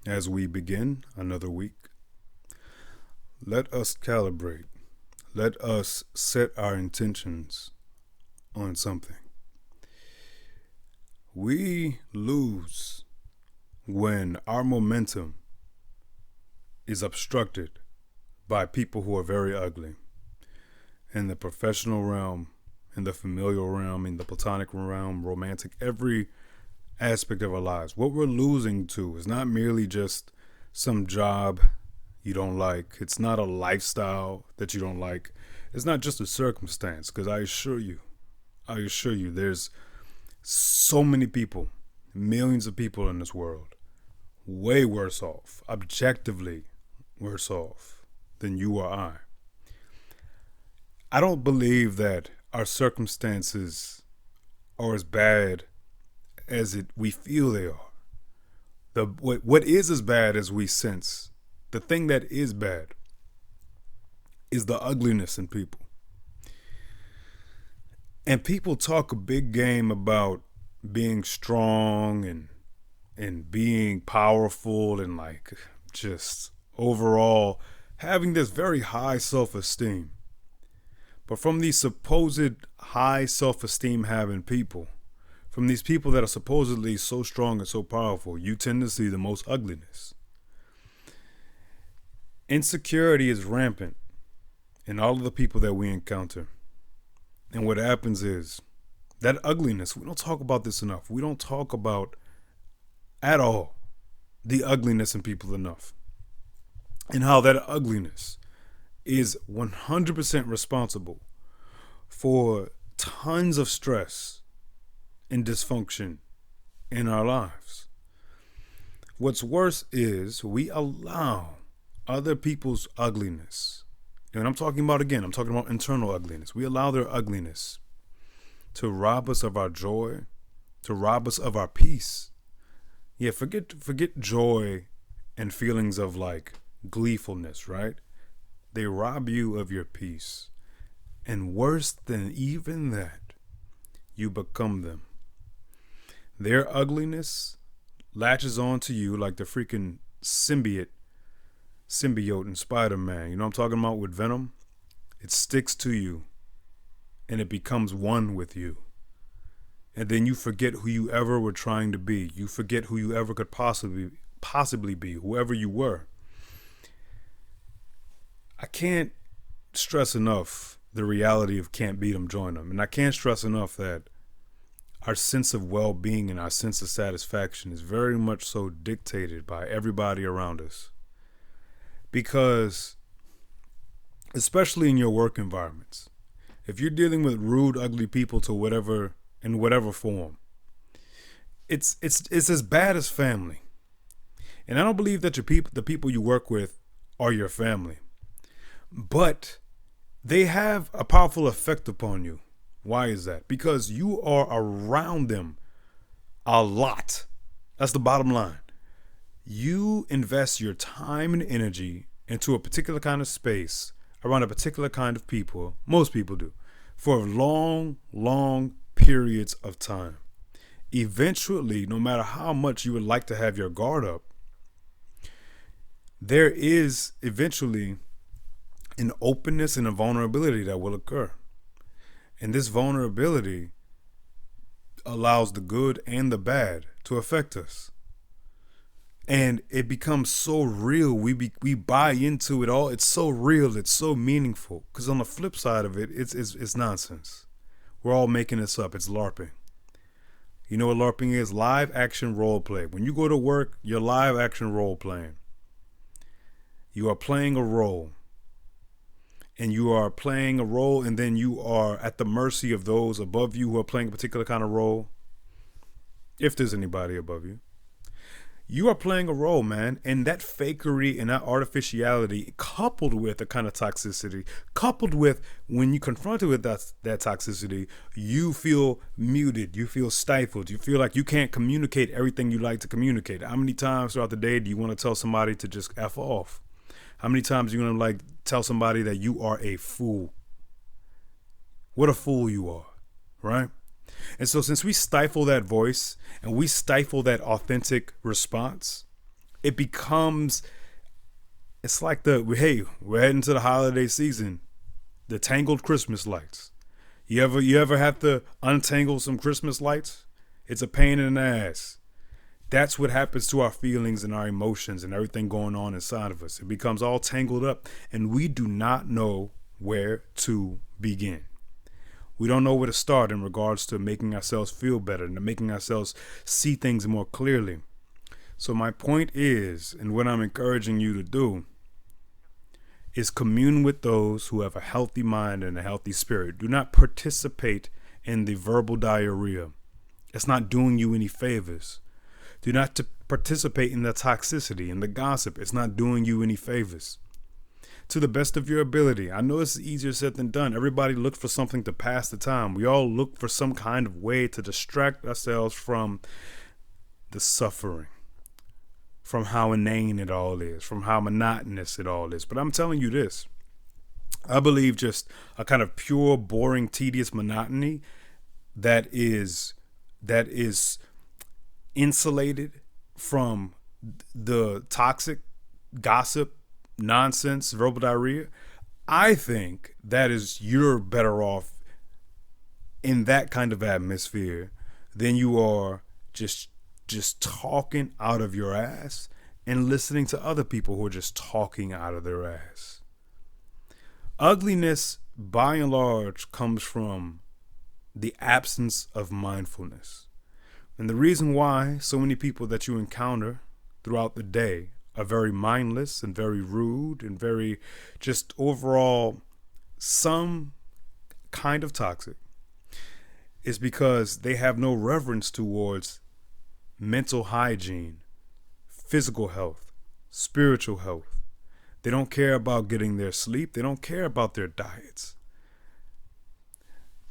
As we begin another week, let us calibrate. Let us set our intentions on something. We lose when our momentum is obstructed by people who are very ugly in the professional realm, in the familial realm, in the platonic realm, romantic, every aspect of our lives. What we're losing to is not merely just some job you don't like. It's not a lifestyle that you don't like. It's not just a circumstance, because I assure you, there's so many people, millions of people in this world, way worse off, objectively worse off than you or I. I don't believe that our circumstances are as bad as we feel they are. What is as bad as we sense, the thing that is bad, is the ugliness in people. And people talk a big game about being strong and being powerful and like just overall having this very high self-esteem. But from these supposed high self-esteem having people, from these people that are supposedly so strong and so powerful, you tend to see the most ugliness. Insecurity is rampant in all of the people that we encounter. And what happens is that ugliness, we don't talk about this enough. We don't talk about at all the ugliness in people enough. And how that ugliness is 100% responsible for tons of stress and dysfunction in our lives. What's worse is we allow other people's ugliness. And I'm talking about internal ugliness. We allow their ugliness to rob us of our joy, to rob us of our peace. Yeah, forget joy and feelings of like gleefulness, right? They rob you of your peace. And worse than even that, you become them. Their ugliness latches on to you like the freaking symbiote in Spider-Man. You know what I'm talking about with Venom? It sticks to you and it becomes one with you. And then you forget who you ever were trying to be. You forget who you ever could possibly be, whoever you were. I can't stress enough the reality of can't beat 'em, join 'em. And I can't stress enough that our sense of well-being and our sense of satisfaction is very much so dictated by everybody around us. Because, especially in your work environments, if you're dealing with rude, ugly people in whatever form, it's as bad as family. And I don't believe that the people you work with are your family, but they have a powerful effect upon you. Why is that? Because you are around them a lot. That's the bottom line. You invest your time and energy into a particular kind of space around a particular kind of people, most people do, for long, long periods of time. Eventually, no matter how much you would like to have your guard up, there is eventually an openness and a vulnerability that will occur. And this vulnerability allows the good and the bad to affect us. And it becomes so real. We buy into it all. It's so real. It's so meaningful. Because on the flip side of it, it's nonsense. We're all making this up. It's LARPing. You know what LARPing is? Live action role play. When you go to work, you're live action role playing. You are playing a role. And you are playing a role, and then you are at the mercy of those above you who are playing a particular kind of role. If there's anybody above you. You are playing a role, man, and that fakery and that artificiality, coupled with a kind of toxicity, coupled with when you confronted with that toxicity, you feel muted, you feel stifled, you feel like you can't communicate everything you like to communicate. How many times throughout the day do you want to tell somebody to just F off? How many times are you going to like tell somebody that you are a fool? What a fool you are, right? And so since we stifle that voice and we stifle that authentic response, it becomes, it's like hey, we're heading to the holiday season, the tangled Christmas lights. You ever have to untangle some Christmas lights? It's a pain in the ass. That's what happens to our feelings and our emotions and everything going on inside of us. It becomes all tangled up, and we do not know where to begin. We don't know where to start in regards to making ourselves feel better and making ourselves see things more clearly. So my point is, and what I'm encouraging you to do, is commune with those who have a healthy mind and a healthy spirit. Do not participate in the verbal diarrhea. It's not doing you any favors. Do not participate in the toxicity and the gossip. It's not doing you any favors. To the best of your ability. I know it's easier said than done. Everybody looks for something to pass the time. We all look for some kind of way to distract ourselves from the suffering, from how inane it all is, from how monotonous it all is. But I'm telling you this. I believe just a kind of pure, boring, tedious monotony that is insulated from the toxic gossip, nonsense, verbal diarrhea. I think that is, you're better off in that kind of atmosphere than you are just talking out of your ass and listening to other people who are just talking out of their ass. Ugliness, by and large, comes from the absence of mindfulness. And the reason why so many people that you encounter throughout the day are very mindless and very rude and very just overall some kind of toxic is because they have no reverence towards mental hygiene, physical health, spiritual health. They don't care about getting their sleep. They don't care about their diets.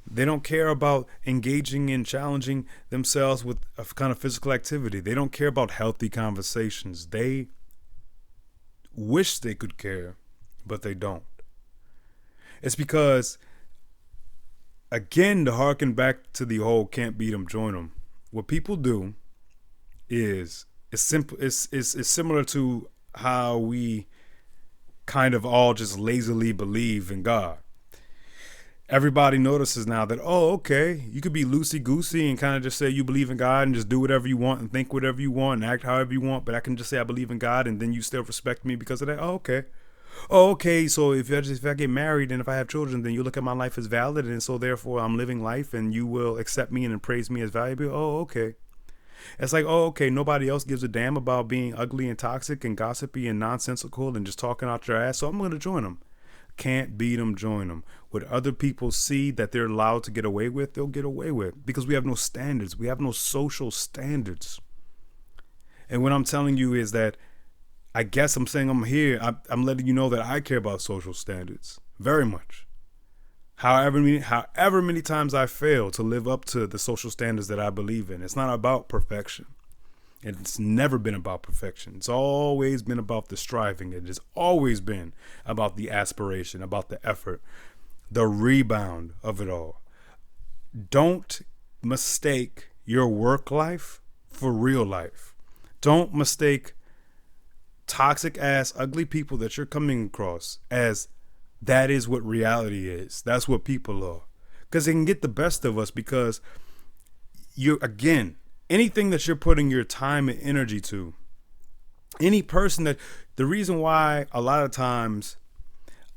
They don't care about engaging in challenging themselves with a kind of physical activity. They don't care about healthy conversations. They wish they could care, but they don't. It's because, again, to harken back to the whole can't beat 'em, join 'em, what people do is simple. It's similar to how we kind of all just lazily believe in God. Everybody notices now that, oh, okay, you could be loosey-goosey and kind of just say you believe in God and just do whatever you want and think whatever you want and act however you want, but I can just say I believe in God and then you still respect me because of that? Oh, okay. Oh, okay, so if I get married and if I have children, then you look at my life as valid and so therefore I'm living life and you will accept me and praise me as valuable? Oh, okay. It's like, oh, okay, nobody else gives a damn about being ugly and toxic and gossipy and nonsensical and just talking out your ass, so I'm going to join them. Can't beat them, join them. What other people see that they're allowed to get away with, they'll get away with because we have no standards. We have no social standards. And what I'm telling you is that I guess I'm saying I'm here. I'm letting you know that I care about social standards very much. However many times I fail to live up to the social standards that I believe in, it's not about perfection. It's never been about perfection. It's always been about the striving. It has always been about the aspiration, about the effort, the rebound of it all. Don't mistake your work life for real life. Don't mistake toxic ass, ugly people that you're coming across as that is what reality is. That's what people are. Because they can get the best of us because anything that you're putting your time and energy to, any person the reason why a lot of times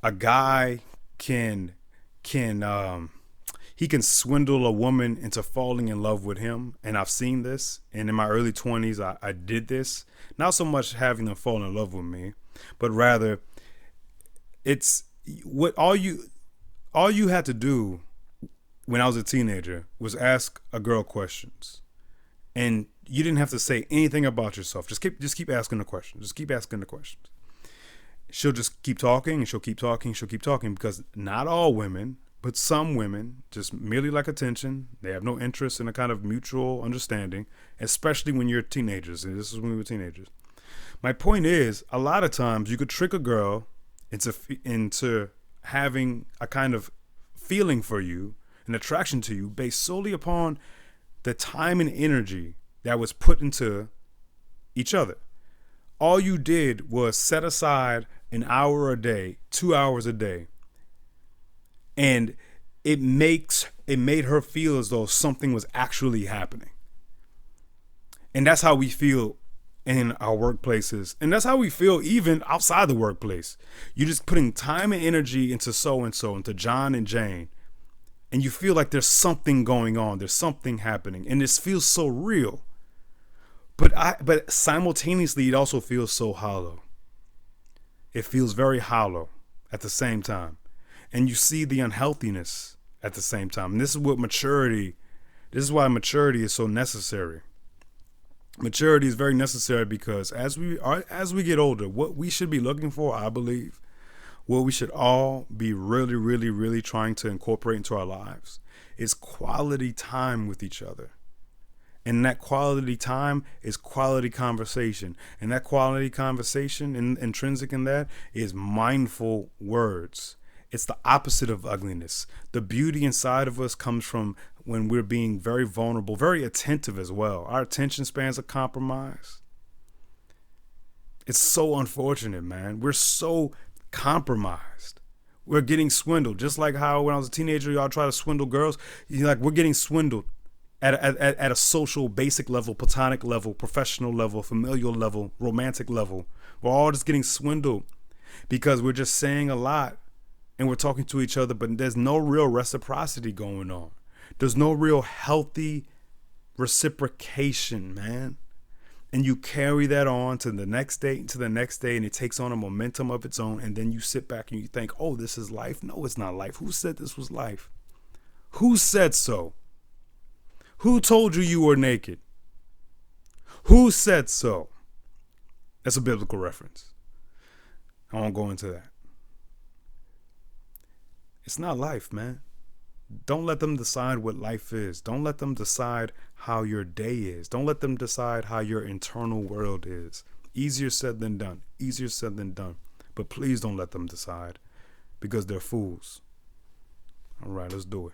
a guy can swindle a woman into falling in love with him. And I've seen this. And in my early 20s, I did this. Not so much having them fall in love with me, but rather it's what all you had to do when I was a teenager was ask a girl questions. And you didn't have to say anything about yourself. Just keep asking the questions. Just keep asking the questions. She'll just keep talking and she'll keep talking. She'll keep talking because not all women, but some women just merely like attention. They have no interest in a kind of mutual understanding, especially when you're teenagers. And this is when we were teenagers. My point is, a lot of times you could trick a girl into having a kind of feeling for you, an attraction to you based solely upon the time and energy that was put into each other. All you did was set aside an hour a day, 2 hours a day, and it made her feel as though something was actually happening. And that's how we feel in our workplaces. And that's how we feel even outside the workplace. You're just putting time and energy into so and so, into John and Jane. And you feel like there's something going on. There's something happening. And this feels so real. But simultaneously, it also feels so hollow. It feels very hollow at the same time. And you see the unhealthiness at the same time. And this is why maturity is so necessary. Maturity is very necessary because as we get older, what we should be looking for, I believe, what we should all be really, really, really trying to incorporate into our lives is quality time with each other. And that quality time is quality conversation. And that quality conversation, intrinsic in that, is mindful words. It's the opposite of ugliness. The beauty inside of us comes from when we're being very vulnerable, very attentive as well. Our attention spans are compromised. It's so unfortunate, man. We're so compromised. We're getting swindled. Just like how when I was a teenager, y'all try to swindle girls. We're getting swindled at a social basic level, platonic level, professional level, familial level, romantic level. We're all just getting swindled because we're just saying a lot and we're talking to each other, but there's no real reciprocity going on. There's no real healthy reciprocation, man. And you carry that on to the next day, and it takes on a momentum of its own. And then you sit back and you think, oh, this is life. No, it's not life. Who said this was life? Who said so? Who told you you were naked? Who said so? That's a biblical reference. I won't go into that. It's not life, man. Don't let them decide what life is. Don't let them decide how your day is. Don't let them decide how your internal world is. Easier said than done. Easier said than done. But please don't let them decide because they're fools. All right, let's do it.